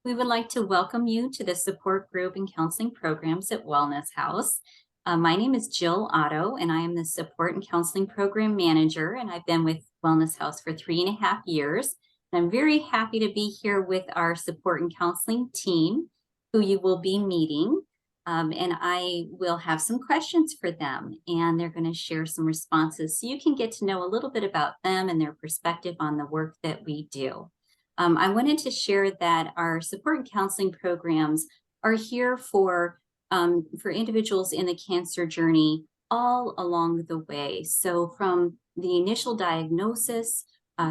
We would like to welcome you to the support group and counseling programs at Wellness House. My name is Jill Otto, and I am the support and counseling program manager, and I've been with Wellness House for 3.5 years. And I'm very happy to be here with our support and counseling team, who you will be meeting. And I will have some questions for them, and they're going to share some responses so you can get to know a little bit about them and their perspective on the work that we do. I wanted to share that our support and counseling programs are here for individuals in the cancer journey all along the way. So from the initial diagnosis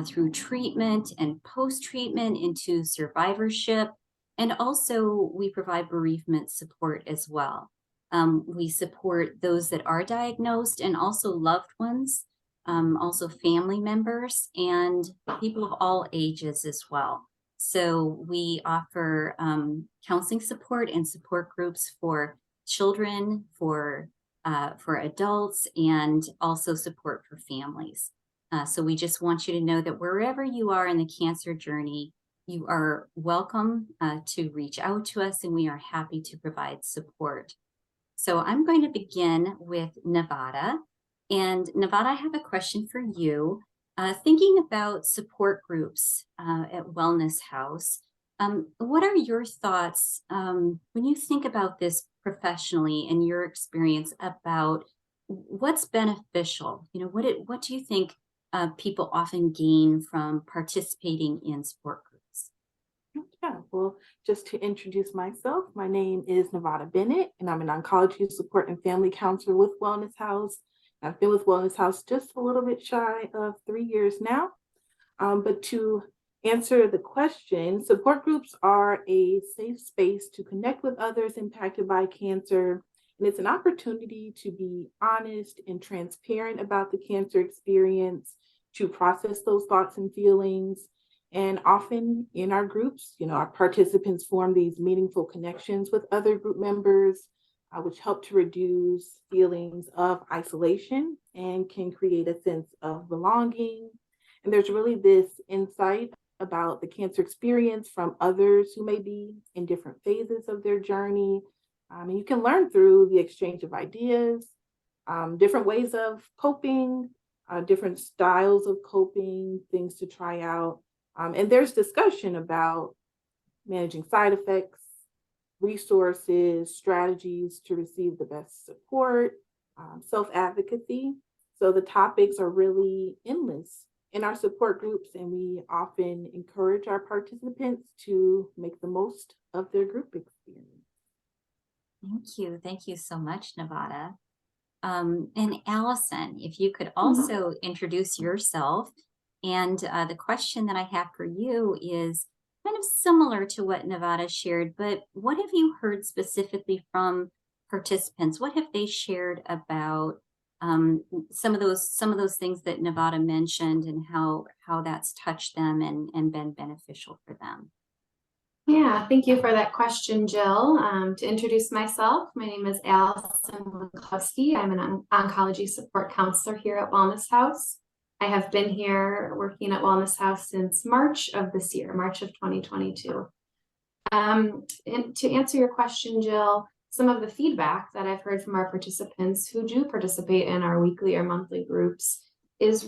through treatment and post-treatment into survivorship, and also we provide bereavement support as well. We support those that are diagnosed and also loved ones, also family members and people of all ages as well. So we offer counseling support and support groups for children, for adults, and also support for families. So we just want you to know that wherever you are in the cancer journey, you are welcome to reach out to us, and we are happy to provide support. So I'm going to begin with Nevada. And Nevada, I have a question for you. Thinking about support groups at Wellness House, what are your thoughts when you think about this professionally and your experience about what's beneficial? You know, what do you think people often gain from participating in support groups? Yeah, well, just to introduce myself, my name is Nevada Bennett, and I'm an oncology support and family counselor with Wellness House. I've been with Wellness House just a little bit shy of 3 years now. But to answer the question, support groups are a safe space to connect with others impacted by cancer. And it's an opportunity to be honest and transparent about the cancer experience, to process those thoughts and feelings. And often in our groups, our participants form these meaningful connections with other group members, which help to reduce feelings of isolation and can create a sense of belonging. And there's really this insight about the cancer experience from others who may be in different phases of their journey. And you can learn through the exchange of ideas, different ways of coping, different styles of coping, things to try out. And there's discussion about managing side effects, resources, strategies to receive the best support, self-advocacy. So the topics are really endless in our support groups, and we often encourage our participants to make the most of their group experience. Thank you. Thank you so much, Nevada. And Allison, if you could also introduce yourself. And the question that I have for you is kind of similar to what Nevada shared, but what have you heard specifically from participants? What have they shared about some of those things that Nevada mentioned, and how that's touched them and been beneficial for them? Yeah, thank you for that question, Jill. To introduce myself, my name is Allison Lukowski. I'm an oncology support counselor here at Wellness House. I have been here working at Wellness House since March of this year, March of 2022. And to answer your question, Jill, some of the feedback that I've heard from our participants who do participate in our weekly or monthly groups is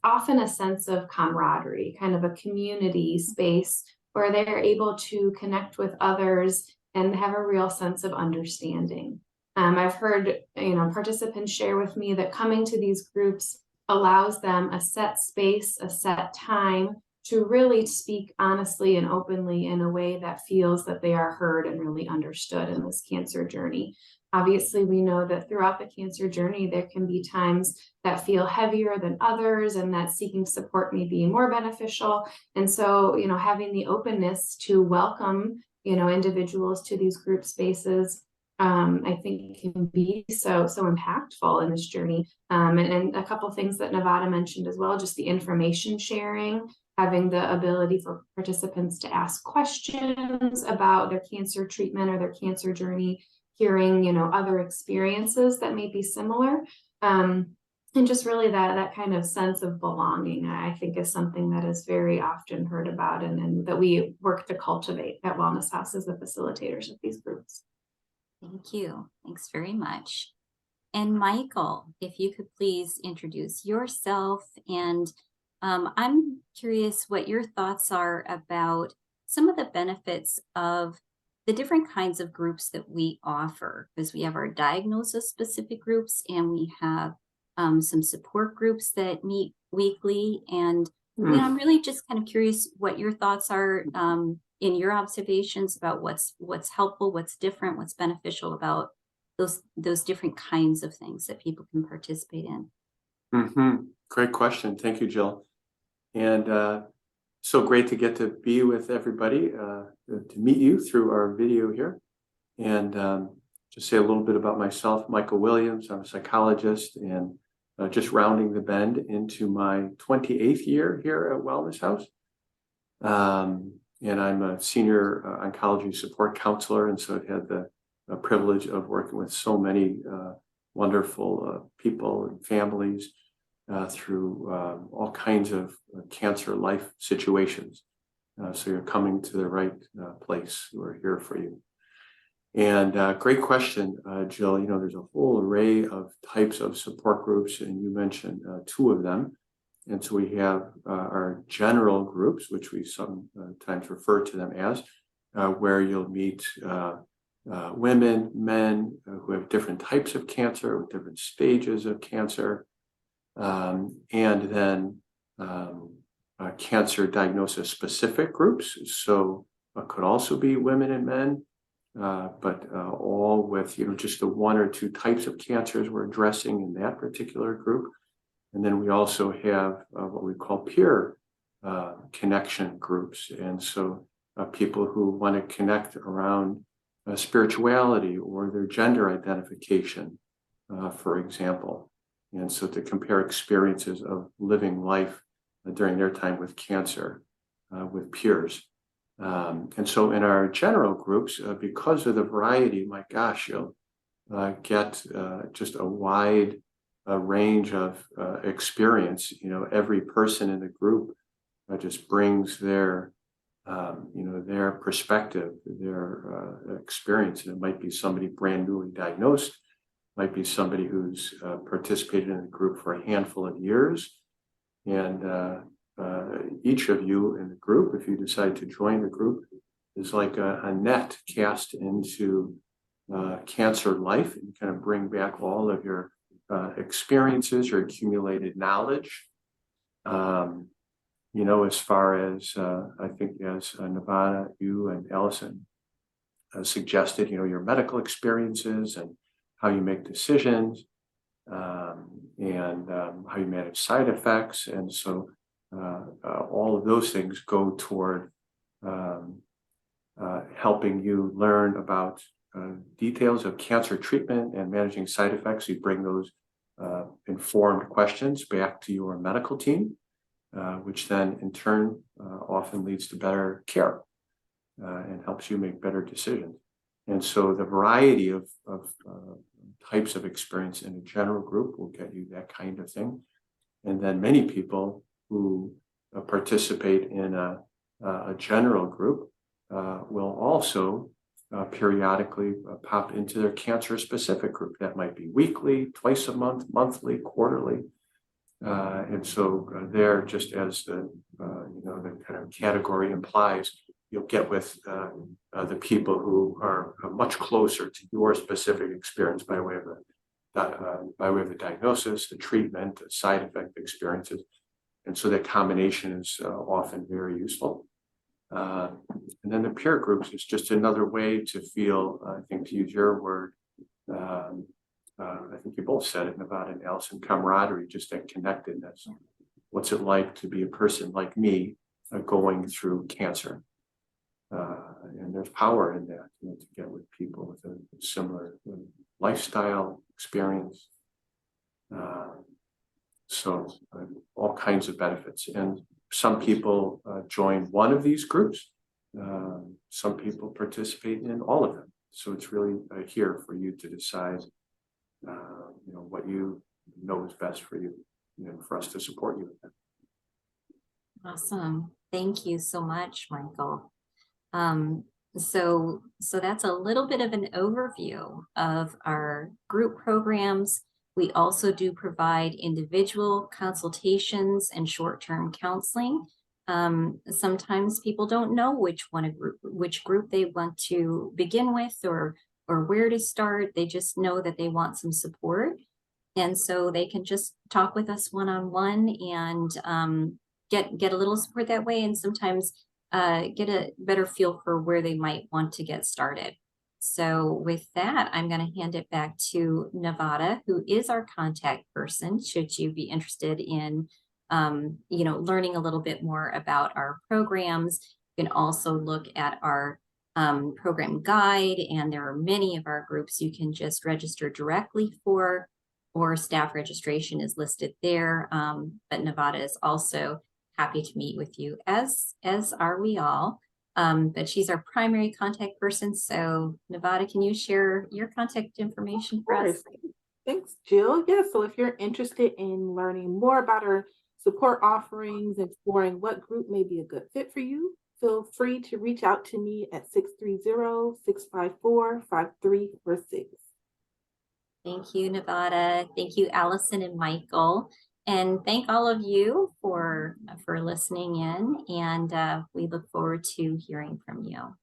often a sense of camaraderie, kind of a community space where they're able to connect with others and have a real sense of understanding. I've heard, participants share with me that coming to these groups allows them a set space, a set time to really speak honestly and openly in a way that feels that they are heard and really understood in this cancer journey. Obviously, we know that throughout the cancer journey, there can be times that feel heavier than others, and that seeking support may be more beneficial. And so, having the openness to welcome, individuals to these group spaces, I think can be so impactful in this journey. And a couple of things that Nevada mentioned as well, just the information sharing, having the ability for participants to ask questions about their cancer treatment or their cancer journey, hearing, other experiences that may be similar. And just really that kind of sense of belonging, I think, is something that is very often heard about, and that we work to cultivate at Wellness House as the facilitators of these groups. Thank you. Thanks very much. And Michael, if you could please introduce yourself. And I'm curious what your thoughts are about some of the benefits of the different kinds of groups that we offer, because we have our diagnosis specific groups and we have some support groups that meet weekly. And I'm really just kind of curious what your thoughts are in your observations about what's helpful, what's different, what's beneficial about those different kinds of things that people can participate in. Great question. Thank you, Jill. And so great to get to be with everybody, to meet you through our video here. And just say a little bit about myself, Michael Williams. I'm a psychologist and just rounding the bend into my 28th year here at Wellness House. And I'm a senior oncology support counselor, and so I've had the privilege of working with so many wonderful people and families through all kinds of cancer life situations. So you're coming to the right place. We're here for you. And great question, Jill. You know, there's a whole array of types of support groups, and you mentioned two of them. And so we have our general groups, which we sometimes refer to them as, where you'll meet women, men who have different types of cancer with different stages of cancer, and then cancer diagnosis specific groups. So it could also be women and men, but all with, you know, just the one or two types of cancers we're addressing in that particular group. And then we also have what we call peer connection groups. And so people who want to connect around spirituality or their gender identification, for example. And so to compare experiences of living life during their time with cancer with peers. And so in our general groups, because of the variety, my gosh, you'll get just a wide range of experience. You know, every person in the group just brings their their perspective, their experience. And it might be somebody brand newly diagnosed, might be somebody who's participated in the group for a handful of years. And each of you in the group, if you decide to join the group, is like a net cast into cancer life, and kind of bring back all of your experiences, your accumulated knowledge. You know, as far as I think as Nevada, you and Allison suggested, you know, your medical experiences and how you make decisions, and how you manage side effects. And so all of those things go toward helping you learn about details of cancer treatment and managing side effects. You bring those informed questions back to your medical team, which then in turn often leads to better care and helps you make better decisions. And so the variety of types of experience in a general group will get you that kind of thing. And then many people who participate in a general group will also periodically pop into their cancer specific group. That might be weekly, twice a month, monthly, quarterly. And so there, just as the the kind of category implies, you'll get with the people who are much closer to your specific experience by way of the diagnosis, the treatment, the side effect experiences. And so that combination is often very useful. And then the peer groups is just another way to feel, I think, to use your word, I think you both said it, Nevada and Allison, camaraderie, just that connectedness. What's it like to be a person like me going through cancer? And there's power in that, you know, to get with people with a similar lifestyle experience. So all kinds of benefits. And some people join one of these groups. Some people participate in all of them. So it's really here for you to decide, what you know is best for you, for us to support you. Awesome. Thank you so much, Michael. So that's a little bit of an overview of our group programs. We also do provide individual consultations and short-term counseling. Sometimes people don't know which group they want to begin with or where to start. They just know that they want some support. And so they can just talk with us one-on-one and get a little support that way, and sometimes get a better feel for where they might want to get started. So with that, I'm going to hand it back to Nevada, who is our contact person, should you be interested in learning a little bit more about our programs. You can also look at our program guide, and there are many of our groups you can just register directly for, or staff registration is listed there. But Nevada is also happy to meet with you, as are we all. But she's our primary contact person. So Nevada, can you share your contact information for us? Thanks, Jill. Yeah, so if you're interested in learning more about our support offerings, exploring what group may be a good fit for you, feel free to reach out to me at 630-654-5346. Thank you, Nevada. Thank you, Allison and Michael. And thank all of you for listening in, and we look forward to hearing from you.